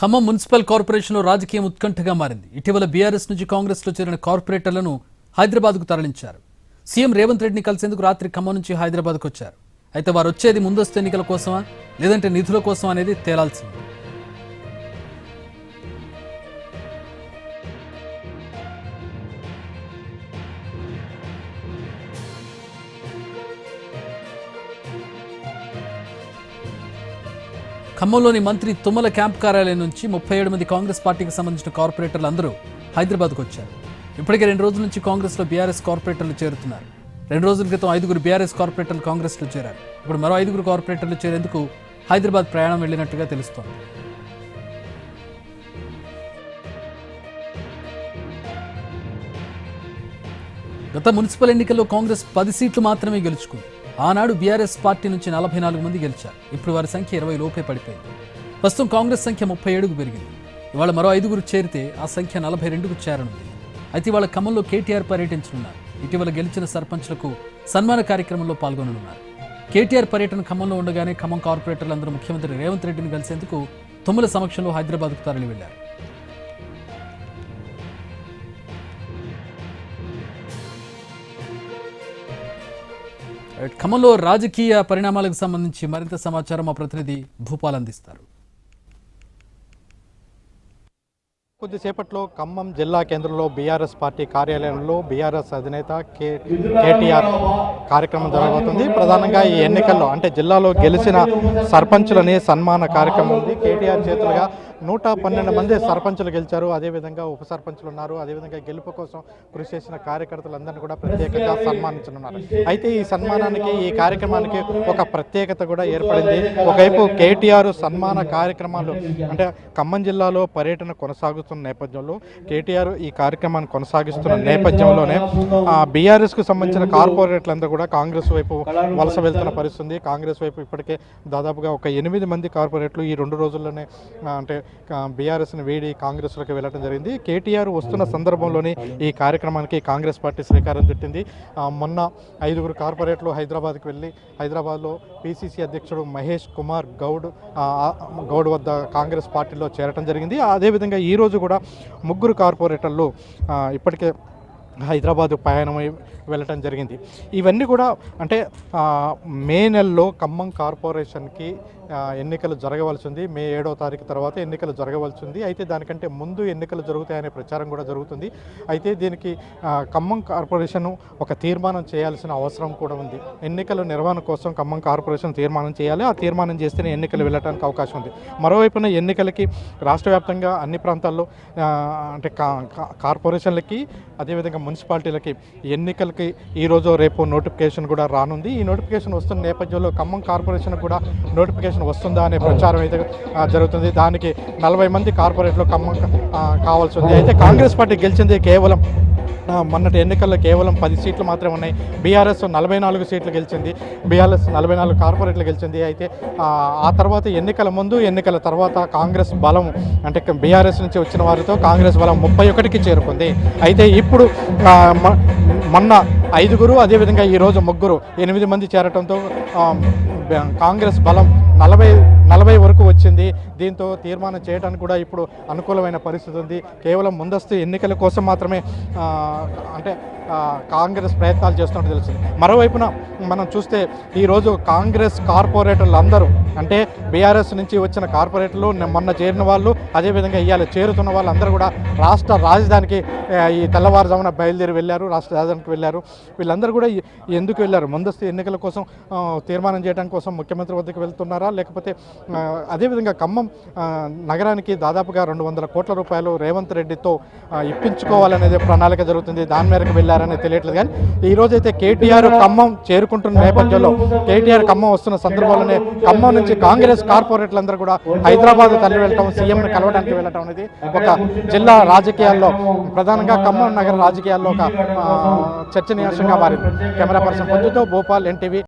Khammam municipal కార్పొరేషన్లో రాజకీయం ఉత్కంఠగా మారింది. ఇటీవల బీఆర్ఎస్ నుంచి కాంగ్రెస్లో చేరిన కార్పొరేటర్లను హైదరాబాద్కు తరలించారు. సీఎం రేవంత్ రెడ్డిని కలిసేందుకు రాత్రి ఖమ్మం నుంచి హైదరాబాద్కు వచ్చారు. అయితే వారు వచ్చేది ముందస్తు ఎన్నికల కోసమా లేదంటే నిధుల కోసం అనేది తేలాల్సింది. ఖమ్మంలోని మంత్రి తుమ్మల క్యాంప్ కార్యాలయం నుంచి 37 మంది కాంగ్రెస్ పార్టీకి సంబంధించిన కార్పొరేటర్లు అందరూ హైదరాబాద్కు వచ్చారు. ఇప్పటికే 2 రోజుల నుంచి కాంగ్రెస్లో బీఆర్ఎస్ కార్పొరేటర్లు చేరుతున్నారు. 2 రోజుల క్రితం 5 బీఆర్ఎస్ కార్పొరేటర్లు కాంగ్రెస్లో చేరారు. ఇప్పుడు మరో 5 కార్పొరేటర్లు చేరేందుకు హైదరాబాద్ ప్రయాణం వెళ్లినట్టుగా తెలుస్తోంది. గత మున్సిపల్ ఎన్నికల్లో కాంగ్రెస్ 10 సీట్లు మాత్రమే గెలుచుకుంది. ఆనాడు బీఆర్ఎస్ పార్టీ నుంచి 44 మంది గెలిచారు. ఇప్పుడు వారి సంఖ్య 20 లోపే పడిపోయింది. ప్రస్తుతం కాంగ్రెస్ సంఖ్య 37కు పెరిగింది. ఇవాళ మరో 5 చేరితే ఆ సంఖ్య 42కు చేరనుంది. అయితే ఇవాళ ఖమ్మంలో కేటీఆర్ పర్యటించనున్నారు. ఇటీవల గెలిచిన సర్పంచ్లకు సన్మాన కార్యక్రమంలో పాల్గొననున్నారు. కేటీఆర్ పర్యటన ఖమ్మంలో ఉండగానే ఖమ్మం కార్పొరేటర్లందరూ ముఖ్యమంత్రి రేవంత్ రెడ్డిని కలిసేందుకు తుమ్మల సమక్షంలో హైదరాబాద్కు తరలి వెళ్లారు. ఖమ్మంలో రాజకీయ పరిణామాలకు సంబంధించి మరింత సమాచారం మా ప్రతినిధి భూపాల్ అందిస్తారు. కొద్దిసేపట్లో ఖమ్మం జిల్లా కేంద్రంలో బీఆర్ఎస్ పార్టీ కార్యాలయంలో బీఆర్ఎస్ అధినేత కేటీఆర్ కార్యక్రమం జరగబోతుంది. ప్రధానంగా ఈ ఎన్నికల్లో అంటే జిల్లాలో గెలిచిన సర్పంచులని సన్మాన కార్యక్రమం ఉంది. కేటీఆర్ చేతులుగా 112 మంది సర్పంచులు గెలిచారు. అదేవిధంగా ఉప సర్పంచులు ఉన్నారు. అదేవిధంగా గెలుపు కోసం కృషి చేసిన కార్యకర్తలందరినీ కూడా ప్రత్యేకంగా సన్మానించనున్నారు. అయితే ఈ సన్మానానికి ఈ కార్యక్రమానికి ఒక ప్రత్యేకత కూడా ఏర్పడింది. ఒకవైపు కేటీఆర్ సన్మాన కార్యక్రమాలు అంటే ఖమ్మం జిల్లాలో పర్యటన కొనసాగుతున్న నేపథ్యంలో కేటీఆర్ ఈ కార్యక్రమాన్ని కొనసాగిస్తున్న నేపథ్యంలోనే బీఆర్ఎస్కు సంబంధించిన కార్పొరేటర్లందరూ కూడా కాంగ్రెస్ వైపు వలస వెళ్తున్న పరిస్థితి. కాంగ్రెస్ వైపు ఇప్పటికే దాదాపుగా ఒక 8 మంది కార్పొరేటర్లు ఈ 2 రోజుల్లోనే అంటే బీఆర్ఎస్ని వీడి కాంగ్రెస్లోకి వెళ్ళడం జరిగింది. కేటీఆర్ వస్తున్న సందర్భంలోనే ఈ కార్యక్రమానికి కాంగ్రెస్ పార్టీ శ్రీకారం చుట్టింది. మొన్న 5 కార్పొరేటర్లు హైదరాబాద్కి వెళ్ళి హైదరాబాద్లో పిసిసి అధ్యక్షుడు మహేష్ కుమార్ గౌడ్ వద్ద కాంగ్రెస్ పార్టీలో చేరడం జరిగింది. అదేవిధంగా ఈరోజు కూడా 3 కార్పొరేటర్లు ఇప్పటికే హైదరాబాద్ ప్రయాణమై వెళ్ళటం జరిగింది. ఇవన్నీ కూడా అంటే మే నెలలో ఖమ్మం కార్పొరేషన్కి ఎన్నికలు జరగవలసి ఉంది. మే 7వ తారీఖు తర్వాత ఎన్నికలు జరగవలసి ఉంది. అయితే దానికంటే ముందు ఎన్నికలు జరుగుతాయనే ప్రచారం కూడా జరుగుతుంది. అయితే దీనికి ఖమ్మం కార్పొరేషన్ ఒక తీర్మానం చేయాల్సిన అవసరం కూడా ఉంది. ఎన్నికల నిర్వహణ కోసం ఖమ్మం కార్పొరేషన్ తీర్మానం చేయాలి. ఆ తీర్మానం చేస్తేనే ఎన్నికలు వెళ్ళడానికి అవకాశం ఉంది. మరోవైపున ఎన్నికలకి రాష్ట్ర వ్యాప్తంగా అన్ని ప్రాంతాల్లో అంటే కార్పొరేషన్లకి అదేవిధంగా మున్సిపాలిటీలకి ఎన్నికలకి ఈరోజు రేపు నోటిఫికేషన్ కూడా రానుంది. ఈ నోటిఫికేషన్ వస్తున్న నేపథ్యంలో ఖమ్మం కార్పొరేషన్ కూడా నోటిఫికేషన్ వస్తుందా అనే ప్రచారం అయితే జరుగుతుంది. దానికి 40 మంది కార్పొరేటర్లు ఖమ్మం కావాల్సి ఉంది. అయితే కాంగ్రెస్ పార్టీ గెలిచింది కేవలం మొన్నటి ఎన్నికల్లో కేవలం 10 సీట్లు మాత్రమే ఉన్నాయి. బీఆర్ఎస్ 44 సీట్లు గెలిచింది. బీఆర్ఎస్ 44 కార్పొరేట్లు గెలిచింది. అయితే ఆ తర్వాత ఎన్నికల ముందు ఎన్నికల తర్వాత కాంగ్రెస్ బలం అంటే బీఆర్ఎస్ నుంచి వచ్చిన వారితో కాంగ్రెస్ బలం 31కి చేరుకుంది. అయితే ఇప్పుడు మొన్న 5 అదేవిధంగా ఈరోజు 3 8 మంది చేరటంతో కాంగ్రెస్ బలం 40 వరకు వచ్చింది. దీంతో తీర్మానం చేయడానికి కూడా ఇప్పుడు అనుకూలమైన పరిస్థితి ఉంది. కేవలం ముందస్తు ఎన్నికల కోసం మాత్రమే అంటే కాంగ్రెస్ ప్రయత్నాలు చేస్తున్నట్టు తెలుస్తుంది. మరోవైపున మనం చూస్తే ఈరోజు కాంగ్రెస్ కార్పొరేటర్లు అందరూ అంటే బీఆర్ఎస్ నుంచి వచ్చిన కార్పొరేటర్లు మొన్న చేరిన వాళ్ళు అదేవిధంగా ఇవాళ చేరుతున్న వాళ్ళందరూ కూడా రాష్ట్ర రాజధానికి ఈ తెల్లవారుజామున బయలుదేరి వెళ్ళారు. రాష్ట్ర రాజధానికి వెళ్ళారు. వీళ్ళందరూ కూడా ఎందుకు వెళ్ళారు? ముందస్తు ఎన్నికల కోసం తీర్మానం చేయడం కోసం ముఖ్యమంత్రి వద్దకు వెళ్తున్నారా? లేకపోతే అదేవిధంగా ఖమ్మం నగరానికి దాదాపుగా 200 కోట్ల రూపాయలు రేవంత్ రెడ్డితో ఇప్పించుకోవాలనేది ప్రణాళిక జరుగుతుంది. దాని మేరకు వెళ్ళారని తెలియట్లేదు. కానీ ఈరోజైతే కేటీఆర్ ఖమ్మం చేరుకుంటున్న నేపథ్యంలో కేటీఆర్ ఖమ్మం వస్తున్న సందర్భంలోనే ఖమ్మం నుంచి కాంగ్రెస్ కార్పొరేటర్లందరూ కూడా హైదరాబాద్ తరలి వెళ్ళటం, సీఎంని కలవడానికి వెళ్ళటం అనేది ఒక జిల్లా రాజకీయాల్లో ప్రధానంగా ఖమ్మం నగర రాజకీయాల్లో ఒక చర్చనీయాంశంగా మారింది. కెమెరా పర్సన్ పొద్దుతో భూపాల్, ఎన్టీవీ.